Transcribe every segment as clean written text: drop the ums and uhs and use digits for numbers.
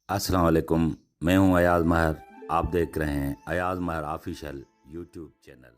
अस्सलाम वालेकुम। मैं हूं अयाज महर। आप देख रहे हैं अयाज महर ऑफिशियल यूट्यूब चैनल।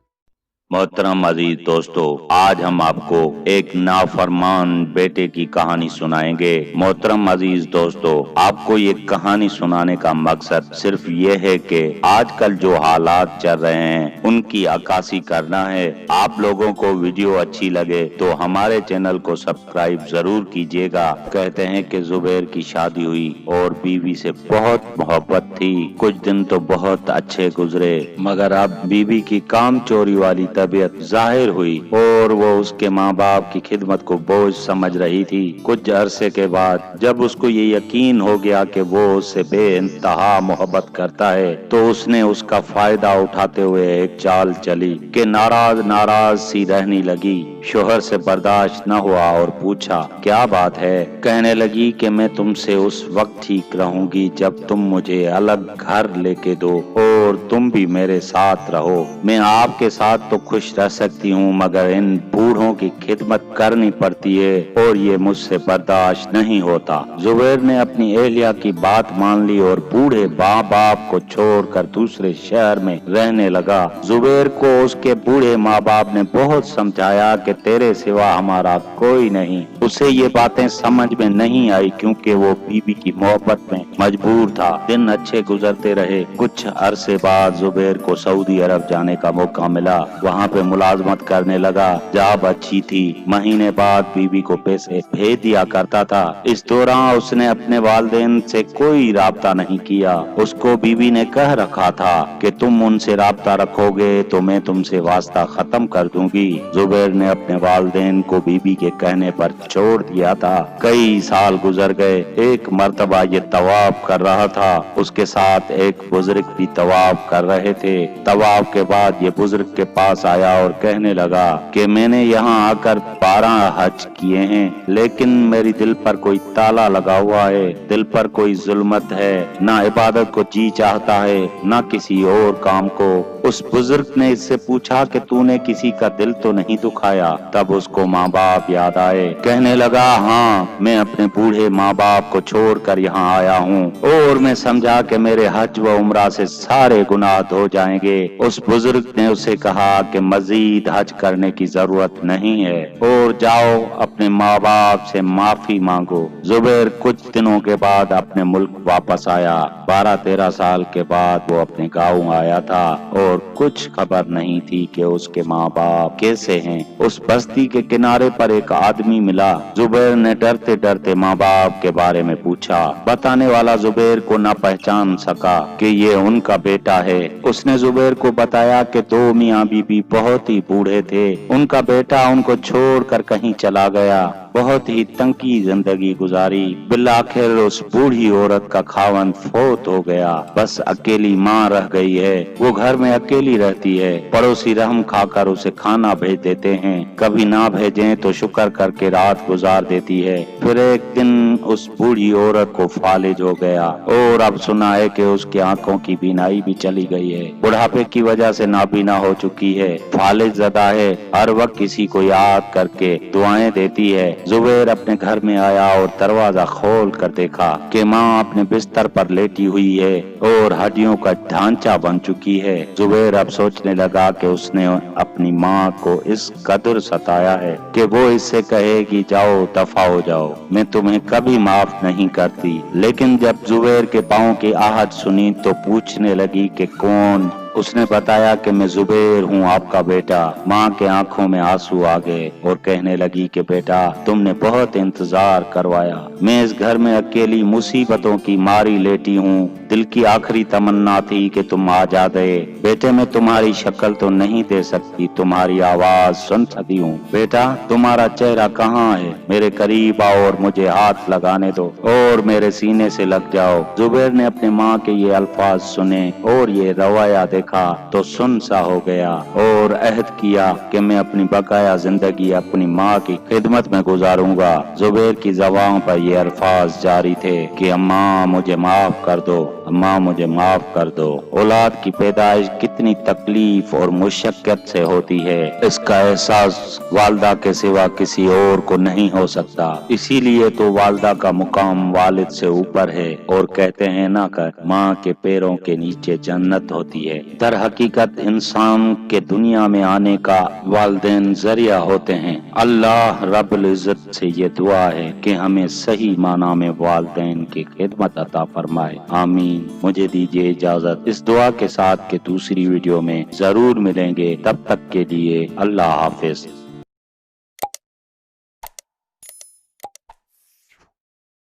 मोहतरम अजीज दोस्तों, आज हम आपको एक नाफरमान बेटे की कहानी सुनाएंगे। मोहतरम अजीज दोस्तों, आपको ये कहानी सुनाने का मकसद सिर्फ ये है कि आजकल जो हालात चल रहे हैं उनकी अक्कासी करना है। आप लोगों को वीडियो अच्छी लगे तो हमारे चैनल को सब्सक्राइब जरूर कीजिएगा। कहते हैं कि जुबैर की शादी हुई और बीवी से बहुत मोहब्बत थी। कुछ दिन तो बहुत अच्छे गुजरे, मगर अब बीवी की काम चोरी वाली तबीयत जाहिर हुई और वो उसके माँ बाप की खिदमत को बोझ समझ रही थी। कुछ अरसे के बाद जब उसको ये यकीन हो गया कि वो उससे बेइंतहा मोहब्बत करता है, तो उसने उसका फायदा उठाते हुए एक चाल चली कि नाराज नाराज सी रहने लगी। शोहर से बर्दाश्त न हुआ और पूछा, क्या बात है? कहने लगी कि मैं तुमसे उस वक्त ठीक रहूंगी जब तुम मुझे अलग घर लेके दो और तुम भी मेरे साथ रहो। मैं आपके साथ तो खुश रह सकती हूँ, मगर इन बूढ़ों की खिदमत करनी पड़ती है और ये मुझसे बर्दाश्त नहीं होता। जुबैर ने अपनी एहलिया की बात मान ली और बूढ़े माँ बाप को छोड़कर दूसरे शहर में रहने लगा। जुबैर को उसके बूढ़े माँ बाप ने बहुत समझाया कि तेरे सिवा हमारा कोई नहीं। उसे ये बातें समझ में नहीं आई क्योंकि वो बीवी की मोहब्बत में मजबूर था। दिन अच्छे गुजरते रहे। कुछ अरसे बाद जुबैर को सऊदी अरब जाने का मौका मिला। वहाँ पे मुलाजमत करने लगा। जॉब अच्छी थी। महीने बाद बीवी को पैसे भेज दिया करता था। इस दौरान उसने अपने वालिदैन से कोई राब्ता नहीं किया। उसको बीवी ने कह रखा था कि तुम उनसे राब्ता रखोगे तो मैं तुमसे वास्ता खत्म कर दूंगी। जुबैर ने अपने वालिदैन को बीवी के कहने पर छोड़ दिया था। कई साल गुजर गए। एक मर्तबा ये तवाफ कर रहा था। उसके साथ एक बुजुर्ग भी तवाफ कर रहे थे। तवाफ के बाद ये बुजुर्ग के पास आया और कहने लगा कि मैंने यहाँ आकर 12 हज किए हैं, लेकिन मेरी दिल पर कोई ताला लगा हुआ है। दिल पर कोई जुल्मत है, ना इबादत को जी चाहता है ना किसी और काम को। उस बुजुर्ग ने इससे पूछा कि तूने किसी का दिल तो नहीं दुखाया? तब उसको माँ बाप याद आए। कहने लगा, हाँ, मैं अपने बूढ़े माँ बाप को छोड़कर यहाँ आया हूँ और मैं समझा कि मेरे हज व उम्रा से सारे गुनाह धो जाएंगे। उस बुजुर्ग ने उसे कहा कि मजीद हज करने की जरूरत नहीं है और जाओ अपने माँ बाप से माफी मांगो। जुबैर कुछ दिनों के बाद अपने मुल्क वापस आया। 12-13 साल के बाद वो अपने गाँव आया था और कुछ खबर नहीं थी कि उसके माँ बाप कैसे हैं। उस बस्ती के किनारे पर एक आदमी मिला। जुबैर ने डरते डरते माँ बाप के बारे में पूछा। बताने वाला जुबैर को न पहचान सका कि ये उनका बेटा है। उसने जुबैर को बताया कि 2 मियाँ बीबी बहुत ही बूढ़े थे। उनका बेटा उनको छोड़कर कहीं चला गया। बहुत ही तंगी जिंदगी गुजारी। बिलाखिर उस बूढ़ी औरत का खावन फौत हो गया। बस अकेली माँ रह गई है। वो घर में अकेली रहती है। पड़ोसी रहम खाकर उसे खाना भेज देते हैं। कभी ना भेजें तो शुक्र करके रात गुजार देती है। फिर एक दिन उस बूढ़ी औरत को फालिज हो गया और अब सुना है कि उसकी आंखों की बीनाई भी चली गई है। बुढ़ापे की वजह से नाबीना हो चुकी है। फालिज ज़दा है। हर वक्त किसी को याद करके दुआएं देती है। जुबैर अपने घर में आया और दरवाजा खोल कर देखा कि माँ अपने बिस्तर पर लेटी हुई है और हड्डियों का ढांचा बन चुकी है। जुबैर अब सोचने लगा कि उसने अपनी माँ को इस कदर सताया है कि वो इससे कहे कि जाओ दफा हो जाओ, मैं तुम्हें कभी माफ नहीं करती। लेकिन जब जुबैर के पाँव की आहट सुनी तो पूछने लगी कि कौन? उसने बताया कि मैं जुबैर हूँ, आपका बेटा। माँ के आंखों में आंसू आ गए और कहने लगी कि बेटा, तुमने बहुत इंतजार करवाया। मैं इस घर में अकेली मुसीबतों की मारी लेटी हूँ। दिल की आखिरी तमन्ना थी कि तुम आ जाते। बेटे, मैं तुम्हारी शक्ल तो नहीं दे सकती, तुम्हारी आवाज सुन सकती हूँ। बेटा, तुम्हारा चेहरा कहाँ है? मेरे करीब आओ और मुझे हाथ लगाने दो और मेरे सीने से लग जाओ। जुबैर ने अपनी माँ के ये अल्फाज सुने और ये रवाया देखा तो सुन सा हो गया और अहद किया कि मैं अपनी बकाया जिंदगी अपनी माँ की खिदमत में गुजारूंगा। जुबैर की ज़बान पर ये अल्फाज जारी थे कि अम्मा, मुझे माफ कर दो। ماں مجھے معاف کر دو۔ اولاد کی پیدائش کتنی تکلیف اور مشقت سے ہوتی ہے، اس کا احساس والدہ کے سوا کسی اور کو نہیں ہو سکتا۔ اسی لیے تو والدہ کا مقام والد سے اوپر ہے، اور کہتے ہیں نا کہ ماں کے پیروں کے نیچے جنت ہوتی ہے۔ در حقیقت انسان کے دنیا میں آنے کا والدین ذریعہ ہوتے ہیں۔ اللہ رب العزت سے یہ دعا ہے کہ ہمیں صحیح معنی میں والدین کی خدمت عطا فرمائے، آمین۔ مجھے دیجیے اجازت اس دعا کے ساتھ کہ دوسری ویڈیو میں ضرور ملیں گے، تب تک کے لیے اللہ حافظ۔